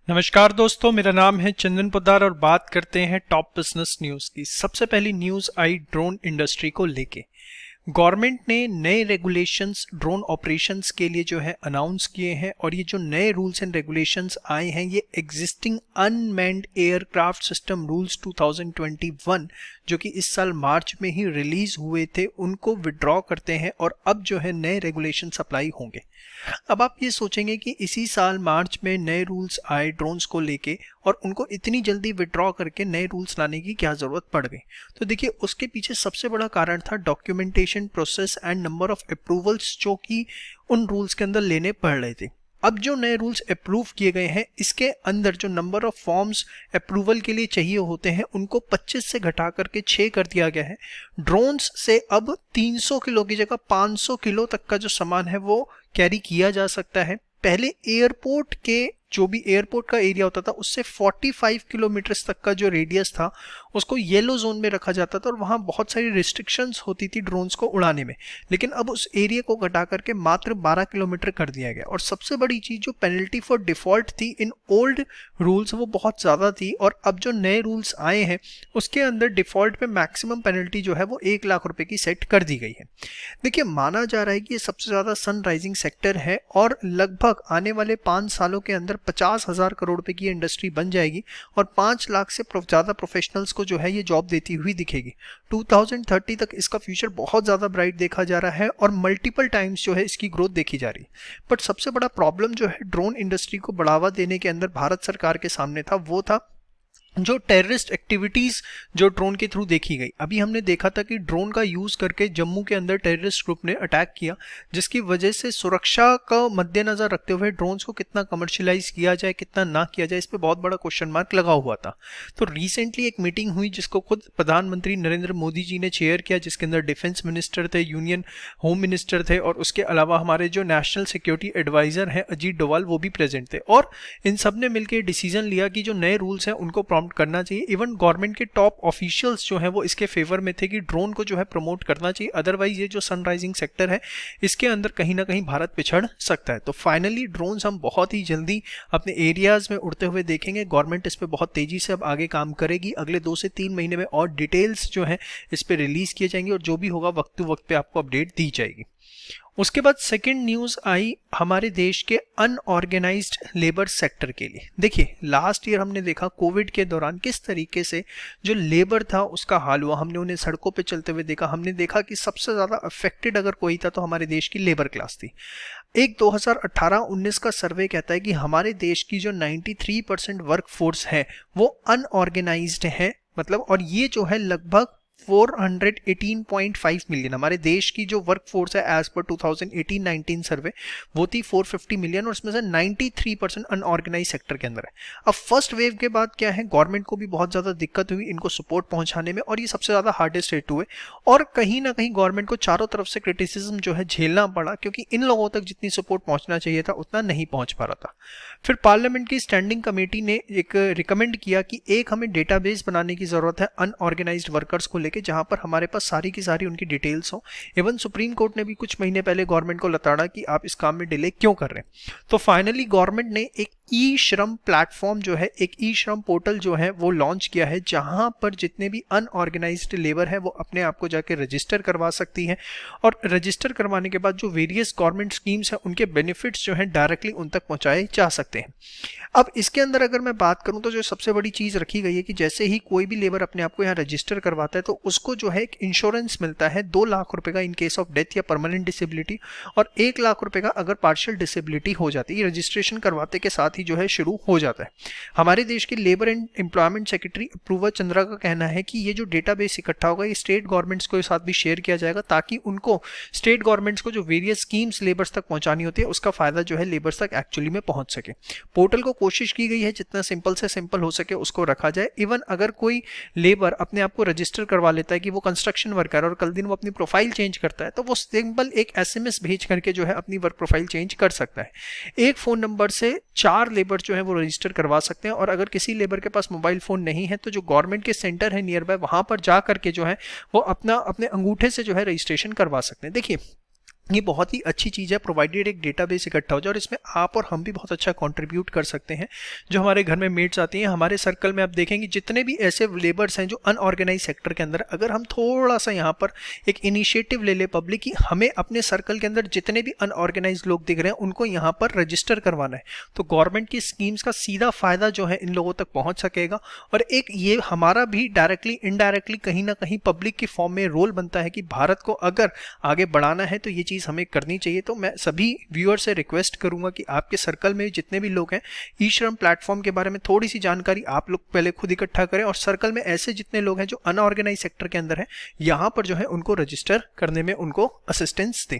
नमस्कार दोस्तों, मेरा नाम है चंदन पोद्दार और बात करते हैं टॉप बिजनेस न्यूज़ की। सबसे पहली न्यूज़ आई ड्रोन इंडस्ट्री को लेके। गवर्नमेंट ने नए रेगुलेशंस ड्रोन ऑपरेशंस के लिए जो है अनाउंस किए हैं और ये जो नए रूल्स एंड रेगुलेशंस आए हैं ये existing unmanned aircraft system rules 2021 जो कि इस साल मार्च में ही रिलीज हुए थे उनको विड्रॉ करते हैं और अब जो है नए रेगुलेशंस अप्लाई होंगे। अब आप ये सोचेंगे कि इसी साल मार्च में नए रूल्स आए ड्रोन्स को लेके और उनको इतनी जल्दी विड्रॉ करके नए रूल्स लाने की क्या ज़रूरत पड़ गई। तो देखिए, उसके पीछे सबसे बड़ा कारण था documentation process and number of approvals जो कि उन रूल्स के अंदर लेने पड़ रहे थे। अब जो नए रूल्स अप्रूव किए गए हैं इसके अंदर जो नंबर ऑफ फॉर्म्स अप्रूवल के लिए चाहिए होते हैं उनको 25 से घटा करके 6 कर दिया गया है। ड्रोन्स से अब 300 किलो की जगह 500 किलो तक का जो सामान है वो कैरी किया जा सकता है। पहले एयरपोर्ट के जो भी एयरपोर्ट का एरिया होता था उससे 45 किलोमीटर तक का जो रेडियस था उसको येलो जोन में रखा जाता था और वहाँ बहुत सारी रिस्ट्रिक्शंस होती थी ड्रोन्स को उड़ाने में। लेकिन अब उस एरिया को घटा करके मात्र 12 किलोमीटर कर दिया गया। और सबसे बड़ी चीज़, जो पेनल्टी फॉर डिफॉल्ट थी इन ओल्ड रूल्स वो बहुत ज़्यादा थी और अब जो नए रूल्स आए हैं उसके अंदर डिफॉल्ट पे मैक्सिमम पेनल्टी जो है वो 1 लाख रुपए की सेट कर दी गई है। देखिए, माना जा रहा है कि ये सबसे ज़्यादा सन राइजिंग सेक्टर है और लगभग आने वाले 5 सालों के अंदर 50,000 करोड़ रुपए की इंडस्ट्री बन जाएगी और 5 लाख से ज़्यादा प्रोफेशनल्स को जो है ये जॉब देती हुई दिखेगी। 2030 तक इसका फ्यूचर बहुत ज़्यादा ब्राइट देखा जा रहा है और मल्टीपल टाइम्स जो है इसकी ग्रोथ देखी जा रही है। बट सबसे बड़ा प्रॉब्लम जो है ड्रोन इंडस्ट्री को बढ़ावा देने के अंदर भारत सरकार के सामने था वो था जो टेररिस्ट एक्टिविटीज जो ड्रोन के थ्रू देखी गई। अभी हमने देखा था कि ड्रोन का यूज करके जम्मू के अंदर टेररिस्ट ग्रुप ने अटैक किया, जिसकी वजह से सुरक्षा का मद्देनजर रखते हुए ड्रोन्स को कितना कमर्शियलाइज किया जाए कितना ना किया जाए इस पे बहुत बड़ा क्वेश्चन मार्क लगा हुआ था। तो रिसेंटली एक मीटिंग हुई जिसको खुद प्रधानमंत्री नरेंद्र मोदी जी ने चेयर किया, जिसके अंदर डिफेंस मिनिस्टर थे, यूनियन होम मिनिस्टर थे और उसके अलावा हमारे जो नेशनल सिक्योरिटी एडवाइजर हैं अजीत डोवाल वो भी प्रेजेंट थे। और इन सब ने मिलकर डिसीजन लिया कि जो नए रूल्स हैं उनको करना चाहिए। इवन गवर्नमेंट के टॉप ऑफिशियल्स जो हैं वो इसके फेवर में थे कि ड्रोन को जो है प्रमोट करना चाहिए, अदरवाइज ये जो सनराइजिंग सेक्टर है इसके अंदर कहीं ना कहीं भारत पिछड़ सकता है। तो फाइनली ड्रोन्स हम बहुत ही जल्दी अपने एरियाज में उड़ते हुए देखेंगे। गवर्नमेंट इस पे बहुत तेजी से अब आगे काम करेगी। अगले 2 से 3 महीने में और डिटेल्स जो है इस पे रिलीज किए जाएंगे और जो भी होगा वक्त वक्त पे आपको अपडेट दी जाएगी। उसके बाद सेकंड न्यूज़ आई हमारे देश के अनऑर्गेनाइज्ड लेबर सेक्टर के लिए। देखिए, लास्ट ईयर हमने देखा कोविड के दौरान किस तरीके से जो लेबर था उसका हाल हुआ। हमने उन्हें सड़कों पे चलते हुए देखा। हमने देखा कि सबसे ज़्यादा अफेक्टेड अगर कोई था तो हमारे देश की लेबर क्लास थी। एक 2018-19 का सर्वे कहता है कि हमारे देश की जो 93% वर्क फोर्स है वो अनऑर्गेनाइज्ड है। मतलब, और ये जो है लगभग 418.5 मिलियन हमारे देश की जो वर्क फोर्स है एज पर 2018-19 सर्वे वो थी 450 मिलियन और उसमें से 93% अनऑर्गेनाइज सेक्टर के अंदर है। अब फर्स्ट वेव के बाद क्या है, गवर्नमेंट को भी बहुत ज़्यादा दिक्कत हुई इनको सपोर्ट पहुंचाने में और ये सबसे ज़्यादा हार्डेस्ट हिट हुए और कहीं ना कहीं गवर्नमेंट को चारों तरफ से क्रिटिसिज्म जो है झेलना पड़ा क्योंकि इन लोगों तक जितनी सपोर्ट पहुंचना चाहिए था उतना नहीं पहुंच पा रहा था। फिर पार्लियामेंट की स्टैंडिंग कमेटी ने एक रिकमेंड किया कि एक हमें डेटाबेस बनाने की ज़रूरत है अनऑर्गेनाइज्ड वर्कर्स को लेकर, जहां पर हमारे पास सारी की सारी उनकी डिटेल्स हो। इवन सुप्रीम कोर्ट ने भी कुछ महीने पहले गवर्नमेंट को लताड़ा कि आप इस काम में डिले क्यों कर रहे हैं। तो फाइनली गवर्नमेंट ने एक ई श्रम प्लेटफॉर्म जो है, एक ई श्रम पोर्टल जो है वो लॉन्च किया है, जहां पर जितने भी अनऑर्गेनाइज्ड लेबर है वो अपने आप को जाके रजिस्टर करवा सकती है और रजिस्टर करवाने के बाद जो वेरियस गवर्नमेंट स्कीम्स हैं उनके बेनिफिट्स जो है डायरेक्टली उन तक पहुंचाए जा सकते हैं। अब इसके अंदर अगर मैं बात करूं तो जो सबसे बड़ी चीज रखी गई है कि जैसे ही कोई भी लेबर अपने आप को यहाँ रजिस्टर करवाता है तो उसको जो है एक इंश्योरेंस मिलता है 2 लाख रुपए का इन केस ऑफ डेथ या परमानेंट डिसेबिलिटी और 1 लाख रुपए का अगर पार्शियल डिसेबिलिटी हो जाती है। रजिस्ट्रेशन करवाते के साथ ही जो है शुरू हो जाता है। हमारे देश के labour and employment secretary Apurva Chandra का कहना है कि ये जो डेटाबेस इकट्ठा होगा ये स्टेट गवर्नमेंट्स के साथ भी शेयर किया जाएगा ताकि उनको स्टेट गवर्नमेंट्स को जो वेरियस स्कीम्स लेबर्स तक पहुंचानी होती है उसका फायदा जो है लेबर्स तक एक्चुअली में पहुंच सके। पोर्टल को कोशिश की गई है जितना सिंपल से सिंपल हो सके उसको रखा जाए। इवन अगर कोई लेबर अपने आप को रजिस्टर करवा लेता है कि वो कंस्ट्रक्शन वर्कर और कल दिन वो अपनी प्रोफाइल चेंज करता है तो वो सिंपल एक एसएमएस भेज करके जो है अपनी वर्क प्रोफाइल चेंज कर सकता है। एक फोन नंबर से 4 लेबर जो है वो रजिस्टर करवा सकते हैं और अगर किसी लेबर के पास मोबाइल फोन नहीं है तो जो गवर्नमेंट के सेंटर है नियर बाय वहां पर जा करके जो है वो अपने अंगूठे से जो है रजिस्ट्रेशन करवा सकते हैं। देखिए, ये बहुत ही अच्छी चीज़ है, प्रोवाइडेड एक डेटाबेस इकट्ठा हो जाए और इसमें आप और हम भी बहुत अच्छा कंट्रीब्यूट कर सकते हैं। जो हमारे घर में मेड्स आती हैं, हमारे सर्कल में आप देखेंगे जितने भी ऐसे लेबर्स हैं जो अनऑर्गेनाइज सेक्टर के अंदर, अगर हम थोड़ा सा यहाँ पर एक इनिशिएटिव ले ले पब्लिक की, हमें अपने सर्कल के अंदर जितने भी अनऑर्गेनाइज लोग दिख रहे हैं उनको यहाँ पर रजिस्टर करवाना है, तो गवर्नमेंट की स्कीम्स का सीधा फायदा जो है इन लोगों तक पहुँच सकेगा। और एक ये हमारा भी डायरेक्टली इनडायरेक्टली कहीं ना कहीं पब्लिक की फॉर्म में रोल बनता है कि भारत को अगर आगे बढ़ाना है तो ये चीज़ हमें करनी चाहिए। तो मैं सभी व्यूअर से रिक्वेस्ट करूंगा कि आपके सर्कल में जितने भी लोग हैं, ई श्रम प्लेटफॉर्म के बारे में थोड़ी सी जानकारी आप लोग पहले खुद इकट्ठा करें और सर्कल में ऐसे जितने लोग हैं जो अनऑर्गेनाइज सेक्टर के अंदर हैं, यहां पर जो है उनको रजिस्टर करने में उनको असिस्टेंस दें।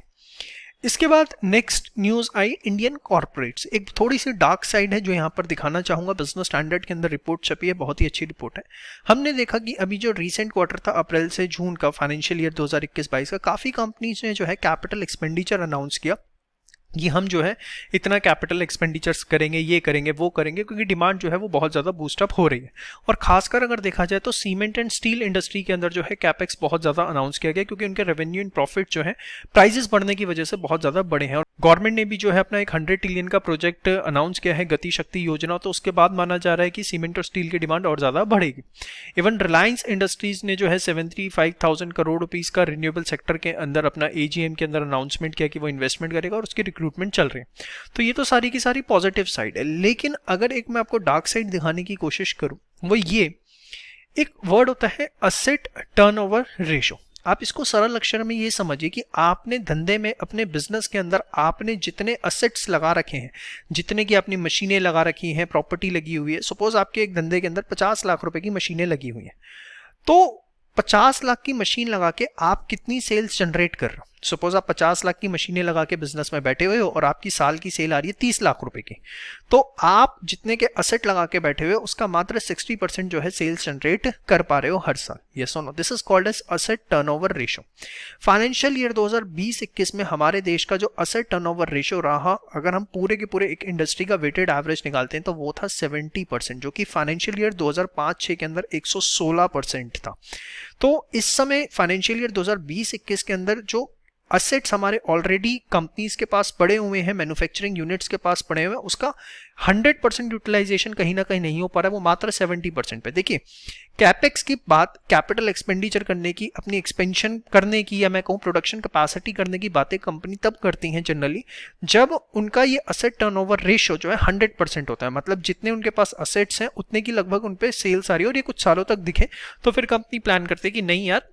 इसके बाद नेक्स्ट न्यूज आई इंडियन कॉर्पोरेट्स। एक थोड़ी सी डार्क साइड है जो यहाँ पर दिखाना चाहूंगा। बिजनेस स्टैंडर्ड के अंदर रिपोर्ट छपी है, बहुत ही अच्छी रिपोर्ट है। हमने देखा कि अभी जो रीसेंट क्वार्टर था अप्रैल से जून का, फाइनेंशियल ईयर 2021-22 का, काफी कंपनीज ने जो है कैपिटल एक्सपेंडिचर अनाउंस किया कि हम जो है इतना कैपिटल एक्सपेंडिचर्स करेंगे, ये करेंगे, वो करेंगे, क्योंकि डिमांड जो है वो बहुत ज़्यादा बूस्टअप हो रही है। और खासकर अगर देखा जाए तो सीमेंट एंड स्टील इंडस्ट्री के अंदर जो है कैपेक्स बहुत ज़्यादा अनाउंस किया गया, क्योंकि उनके रेवेन्यू एंड प्रॉफिट जो है प्राइजेस बढ़ने की वजह से बहुत ज़्यादा बढ़े हैं। और गवर्नमेंट ने भी जो है अपना एक 100 ट्रिलियन का प्रोजेक्ट अनाउंस किया है, गति शक्ति योजना, तो उसके बाद माना जा रहा है कि सीमेंट और स्टील की डिमांड और ज़्यादा बढ़ेगी। इवन रिलायंस इंडस्ट्रीज ने जो है 75,000 करोड़ रुपीज़ का रिन्यूएबल सेक्टर के अंदर अपना एजीएम के अंदर अनाउंसमेंट किया कि वो इन्वेस्टमेंट करेगा और उसकी रिक्रूटमेंट चल रही है। तो ये तो सारी की सारी पॉजिटिव साइड है। लेकिन अगर एक मैं आपको डार्क साइड दिखाने की कोशिश करूं, वो ये एक वर्ड होता है असेट टर्नओवर रेशो। आप इसको सरल अक्षर में ये समझिए कि आपने धंधे में, अपने बिजनेस के अंदर आपने जितने असेट्स लगा रखे हैं, जितने की आपने मशीनें लगा रखी हैं, प्रॉपर्टी लगी हुई है, सपोज आपके एक धंधे के अंदर 50 लाख रुपए की मशीनें लगी हुई हैं, तो 50 लाख की मशीन लगा के आप कितनी सेल्स जनरेट कर रहे हो। सपोज आप 50 लाख की मशीनें लगा के बिजनेस में बैठे हुए हो और आपकी साल की सेल आ रही है 30 लाख रुपए की, तो आप जितने के असेट लगा के बैठे हुए हो उसका मात्र 60% जो है सेल्स जनरेट कर पा रहे हो हर साल। यस और no, this is called as asset turnover ratio. Financial year 2020-21 में हमारे देश का जो असेट टर्नओवर रेशो रहा, अगर हम पूरे के पूरे एक इंडस्ट्री का वेटेड एवरेज निकालते हैं तो वो था 70%, जो कि फाइनेंशियल ईयर 2005-6 के अंदर 116% था। तो इस समय फाइनेंशियल ईयर 2020-21 के अंदर जो असेट्स हमारे ऑलरेडी कंपनीज के पास पड़े हुए हैं, मैन्युफैक्चरिंग यूनिट्स के पास पड़े हुए हैं, उसका 100% यूटिलाइजेशन कहीं ना कहीं नहीं हो पा रहा है, वो मात्र 70% पे। देखिए, कैपेक्स की बात, कैपिटल एक्सपेंडिचर करने की, अपनी एक्सपेंशन करने की, या मैं कहूँ प्रोडक्शन कैपेसिटी करने की बातें कंपनी तब करती हैं जनरली जब उनका ये असेट टर्नओवर रेशो जो है 100% होता है। मतलब जितने उनके पास असेट्स हैं उतने की लगभग उन पे सेल्स आ रही है और ये कुछ सालों तक दिखे, तो फिर कंपनी प्लान करती है कि नहीं यार,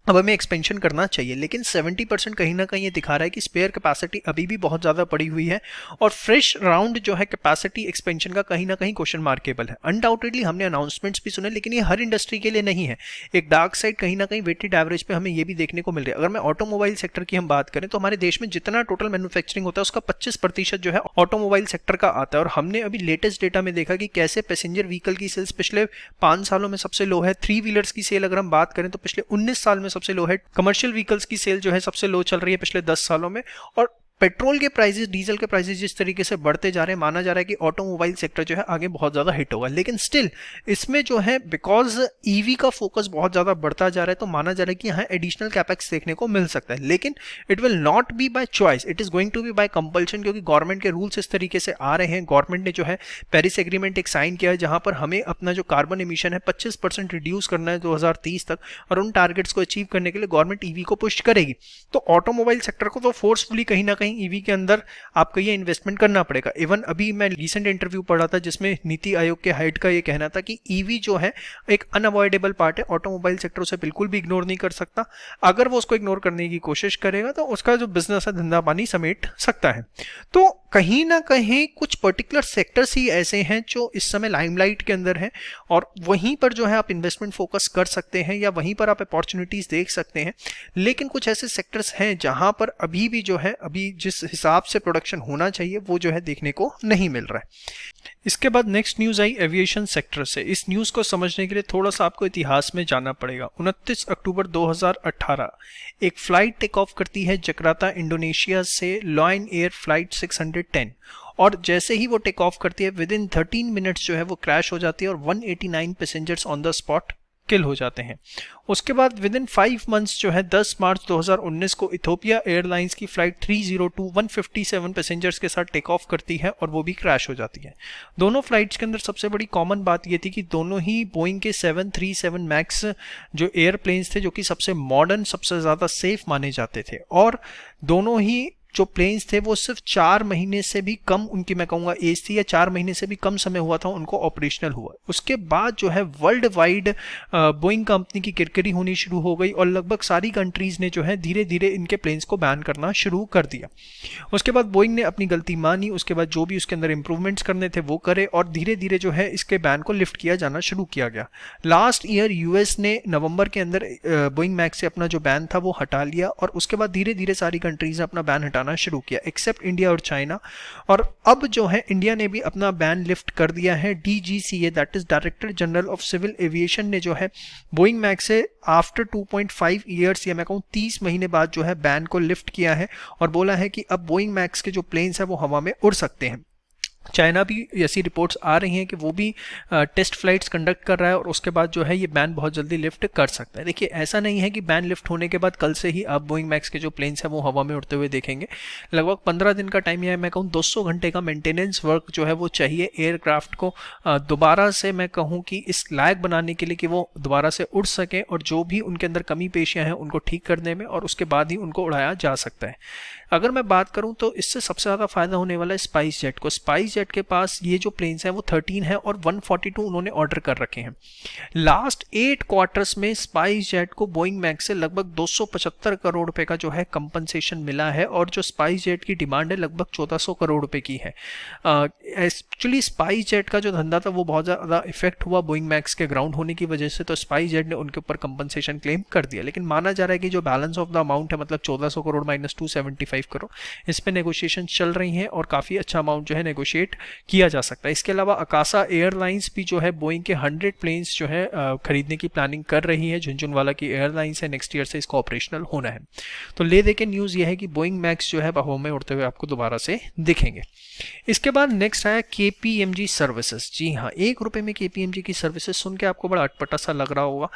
अब हमें एक्सपेंशन करना चाहिए। लेकिन 70% कहीं ना कहीं ये दिखा रहा है कि स्पेयर कैपेसिटी अभी भी बहुत ज़्यादा पड़ी हुई है और फ्रेश राउंड जो है कैपेसिटी एक्सपेंशन का कहीं ना कहीं क्वेश्चन मार्केबल है। अनडाउटेडली हमने अनाउंसमेंट्स भी सुने, लेकिन ये हर इंडस्ट्री के लिए नहीं है। एक डार्क साइड कहीं ना कहीं वेटेड एवरेज पे हमें ये भी देखने को मिल रहा है। अगर मैं ऑटोमोबाइल सेक्टर की हम बात करें तो हमारे देश में जितना टोटल मैन्युफैक्चरिंग होता है उसका 25% जो है ऑटोमोबाइल सेक्टर का आता है। और हमने अभी लेटेस्ट डेटा में देखा कि कैसे पैसेंजर व्हीकल की सेल्स पिछले 5 सालों में सबसे लो है। 3 व्हीलर्स की सेल अगर हम बात करें तो पिछले 19 साल में सबसे लो है। कमर्शियल व्हीकल्स की सेल जो है सबसे लो चल रही है पिछले 10 सालों में। और पेट्रोल के प्राइसेस, डीजल के प्राइसेस जिस तरीके से बढ़ते जा रहे हैं, माना जा रहा है कि ऑटोमोबाइल सेक्टर जो है आगे बहुत ज्यादा हिट होगा। लेकिन स्टिल इसमें जो है बिकॉज ईवी का फोकस बहुत ज्यादा बढ़ता जा रहा है, तो माना जा रहा है कि यहाँ एडिशनल कैपेक्स देखने को मिल सकता है। लेकिन it will not be by choice, it is going to be by compulsion, क्योंकि गवर्नमेंट के रूल्स इस तरीके से आ रहे हैं। गवर्नमेंट ने जो है पेरिस एग्रीमेंट एक साइन किया है जहां पर हमें अपना जो कार्बन एमिशन है 25% रिड्यूस करना है 2030 तक, और उन टारगेट्स को अचीव करने के लिए गवर्नमेंट ईवी को पुश करेगी। तो ऑटोमोबाइल सेक्टर को तो फोर्सफुली कहीं ना कहीं ईवी के अंदर आपको ये इन्वेस्टमेंट करना पड़ेगा। इवन अभी मैं रिसेंट इंटरव्यू पढ़ा था जिसमें नीति आयोग के हेड का ये कहना था कि ईवी जो है एक अनअवॉइडेबल पार्ट है, ऑटोमोबाइल सेक्टर उसे बिल्कुल भी इग्नोर नहीं कर सकता। अगर वो उसको इग्नोर करने की कोशिश करेगा तो उसका जो बिजनेस है धंधा पानी समेट सकता है। तो कहीं ना कहीं कुछ पर्टिकुलर सेक्टर्स ही ऐसे हैं जो इस समय लाइमलाइट के अंदर हैं और वहीं पर जो है आप इन्वेस्टमेंट फोकस कर सकते हैं या वहीं पर आप अपॉर्चुनिटीज देख सकते हैं। लेकिन कुछ ऐसे सेक्टर्स हैं जहां पर अभी भी जो है अभी जिस हिसाब से प्रोडक्शन होना चाहिए वो जो है देखने को नहीं मिल रहा है। इसके बाद नेक्स्ट न्यूज आई एविएशन सेक्टर से। इस न्यूज को समझने के लिए थोड़ा सा आपको इतिहास में जाना पड़ेगा। 29 अक्टूबर 2018 एक फ्लाइट टेक ऑफ करती है जकार्ता इंडोनेशिया से, लॉयन एयर फ्लाइट 610, और जैसे ही वो टेक ऑफ करती है विद इन 13 मिनट्स जो है वो क्रैश हो जाती है और 189 पैसेंजर्स ऑन द स्पॉट किल हो जाते हैं। उसके बाद विद इन 5 मंथ्स जो है 10 मार्च 2019 को इथोपिया एयरलाइंस की फ्लाइट 302 157 पैसेंजर्स के साथ टेक ऑफ करती है और वो भी क्रैश हो जाती है। दोनों फ्लाइट्स के अंदर सबसे बड़ी कॉमन बात ये थी कि दोनों ही बोइंग के 737 मैक्स जो एयरप्लेन्स थे, जो कि सबसे मॉडर्न, सबसे ज़्यादा सेफ माने जाते थे, और दोनों ही जो प्लेन्स थे वो सिर्फ 4 महीने से भी कम उनकी, मैं कहूँगा, एज थी, या 4 महीने से भी कम समय हुआ था उनको ऑपरेशनल हुआ। उसके बाद जो है वर्ल्ड वाइड बोइंग कंपनी की किरकिरी होनी शुरू हो गई और लगभग सारी कंट्रीज ने जो है धीरे धीरे इनके प्लेन्स को बैन करना शुरू कर दिया। उसके बाद बोइंग ने अपनी गलती मानी, उसके बाद जो भी उसके अंदर इंप्रूवमेंट्स करने थे वो करे और धीरे धीरे जो है इसके बैन को लिफ्ट किया जाना शुरू किया गया। लास्ट ईयर यूएस ने नवंबर के अंदर बोइंग मैक्स से अपना जो बैन था वो हटा लिया और उसके बाद धीरे धीरे सारी कंट्रीज ने अपना बैन हटाना शुरू किया एक्सेप्ट इंडिया और चाइना। और अब जो है इंडिया ने भी अपना बैन लिफ्ट कर दिया है। DGCA, that is director general of civil aviation, ने जो है बोइंग मैक्स से आफ्टर 2.5 ईयर्स, या मैं कहूँ 30 महीने बाद जो है बैन को लिफ्ट किया है और बोला है कि अब बोइंग मैक्स के जो प्लेन्स है वो हवा में उड़ सकते हैं। चाइना भी ऐसी रिपोर्ट्स आ रही हैं कि वो भी टेस्ट फ्लाइट्स कंडक्ट कर रहा है और उसके बाद जो है ये बैन बहुत जल्दी लिफ्ट कर सकता है। देखिए, ऐसा नहीं है कि बैन लिफ्ट होने के बाद कल से ही आप बोइंग मैक्स के जो प्लेन्स हैं वो हवा में उड़ते हुए देखेंगे। लगभग 15 दिन का टाइम, या मैं कहूँ 200 घंटे का मेंटेनेंस वर्क जो है वो चाहिए एयरक्राफ्ट को दोबारा से, मैं कहूँ कि इस लायक बनाने के लिए कि वो दोबारा से उड़ सकें और जो भी उनके अंदर कमी पेशियाँ हैं उनको ठीक करने में, और उसके बाद ही उनको उड़ाया जा सकता है। अगर मैं बात करूं तो इससे सबसे ज़्यादा फायदा होने वाला है स्पाइस जेट को। स्पाइस जेट के पास ये जो प्लेन्स हैं वो 13 है और 142 उन्होंने ऑर्डर कर रखे हैं। लास्ट 8 क्वार्टर्स में स्पाइस जेट को बोइंग मैक्स से लगभग 275 करोड़ रुपए का जो है कंपनसेशन मिला है और जो स्पाइस जेट की डिमांड है लगभग 1400 करोड़ रुपए की है। एक्चुअली स्पाइस जेट का जो धंधा था वो बहुत ज़्यादा इफेक्ट हुआ बोइंग मैक्स के ग्राउंड होने की वजह से, तो स्पाइस जेट ने उनके ऊपर कंपनसेशन क्लेम कर दिया। लेकिन माना जा रहा है कि जो बैलेंस ऑफ द अमाउंट है, मतलब 1400 करोड़ माइनस 275 करोड़, इस पे नेगोशिएशन चल रही हैं और काफ़ी अच्छा अमाउंट जो है नेगोशिएट किया जा सकता है। इसके अलावा अकासा एयरलाइंस भी जो है बोइंग के 100 प्लेन्स जो है खरीदने की प्लानिंग कर रही है। झुनझुनवाला की एयरलाइंस है, नेक्स्ट ईयर से इसको ऑपरेशनल होना है। तो ले दे के न्यूज़ ये है कि बोइंग मैक्स जो है हवा में उड़ते हुए आपको दोबारा से दिखेंगे। इसके बाद नेक्स्ट आया केपीएमजी सर्विसेज। जी हाँ, ₹1 में केपीएमजी की सर्विसेज सुन के आपको बड़ा अटपटा सा लग रहा होगा।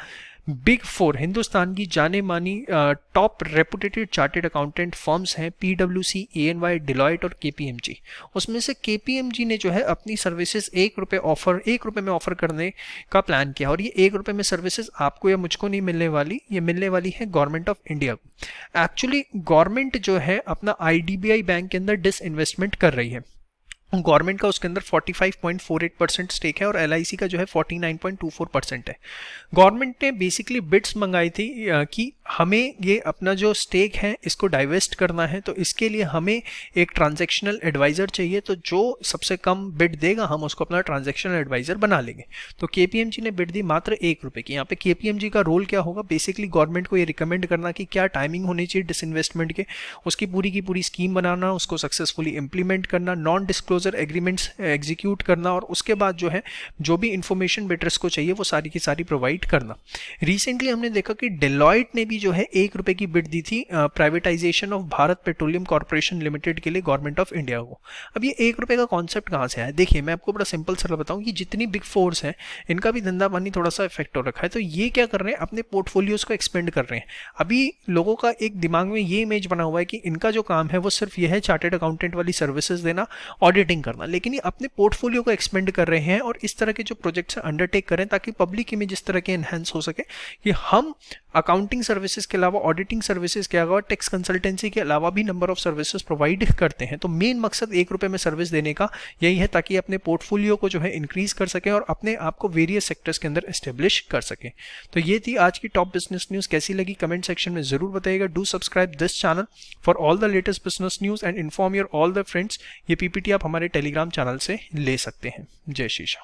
बिग 4 हिंदुस्तान की जाने मानी top reputed chartered accountant firms हैं पीडब्ल्यूसी, एएनवाई, डिलॉयट और केपीएमजी। उसमें से केपीएमजी ने जो है अपनी सर्विसेज ₹1 में ऑफर करने का प्लान किया और ये ₹1 में सर्विसेज आपको या मुझको नहीं मिलने वाली, ये मिलने वाली है गवर्नमेंट ऑफ इंडिया को। एक्चुअली गवर्नमेंट जो है अपना आईडीबीआई बैंक के अंदर डिसइन्वेस्टमेंट कर रही है। गवर्नमेंट का उसके अंदर 45.48% स्टेक है और एलआईसी का जो है 49.24% है। गवर्नमेंट ने बेसिकली बिड्स मंगाई थी कि हमें ये अपना जो स्टेक है इसको डाइवेस्ट करना है, तो इसके लिए हमें एक ट्रांजैक्शनल एडवाइज़र चाहिए, तो जो सबसे कम बिड देगा हम उसको अपना ट्रांजैक्शनल एडवाइज़र बना लेंगे। तो केपीएमजी ने बिड दी मात्र ₹1 की। यहाँ पे केपीएमजी का रोल क्या होगा, बेसिकली गवर्नमेंट को ये रिकमेंड करना कि क्या टाइमिंग होनी चाहिए डिसइन्वेस्टमेंट के, उसकी पूरी की पूरी स्कीम बनाना, उसको सक्सेसफुली इंप्लीमेंट करना, नॉन डिस्क्लोजर एग्रीमेंट्स एग्जीक्यूट करना और उसके बाद जो है जो भी इंफॉर्मेशन बिडर्स को चाहिए वो सारी की सारी प्रोवाइड करना। रिसेंटली हमने देखा कि डेलॉयट ने भी जो है ₹1 की बिड दी थी privatisation of Bharat petroleum corporation limited के लिए गवर्नमेंट ऑफ इंडिया को। अब ये ₹1 का कॉन्सेप्ट कहाँ से आया? देखिए, मैं आपको बड़ा सिंपल सरल बताऊं कि जितनी बिग फोर्स हैं इनका भी धंधा पानी थोड़ा सा इफेक्ट हो रखा है, तो ये क्या कर रहे हैं, अपने पोर्टफोलियोज को एक्सपेंड कर रहे हैं। अभी लोगों का एक दिमाग में ये इमेज बना हुआ है कि इनका जो काम है वो सिर्फ यह है चार्टेड अकाउंटेंट वाली सर्विसेज देना, ऑडिटिंग करना, लेकिन ये अपने पोर्टफोलियो को एक्सपेंड कर रहे हैं और इस तरह के जो प्रोजेक्ट्स अंडरटेक करें ताकि पब्लिक इमेज इस तरह के एनहांस हो सके कि हम अकाउंटिंग सर्विसेज के अलावा, ऑडिटिंग सर्विसेज के अलावा, टैक्स कंसल्टेंसी के अलावा भी नंबर ऑफ सर्विसेज प्रोवाइड करते हैं। तो मेन मकसद ₹1 में सर्विस देने का यही है ताकि अपने पोर्टफोलियो को जो है इंक्रीज कर सकें और अपने आप को वेरियस सेक्टर्स के अंदर एस्टेब्लिश कर सकें। तो ये थी आज की टॉप बिजनेस न्यूज़। कैसी लगी कमेंट सेक्शन में जरूर बताइएगा। Do subscribe this channel for all the latest business news and inform your all the friends. ये पीपीटी आप हमारे टेलीग्राम चैनल से ले सकते हैं। जय श्री राम।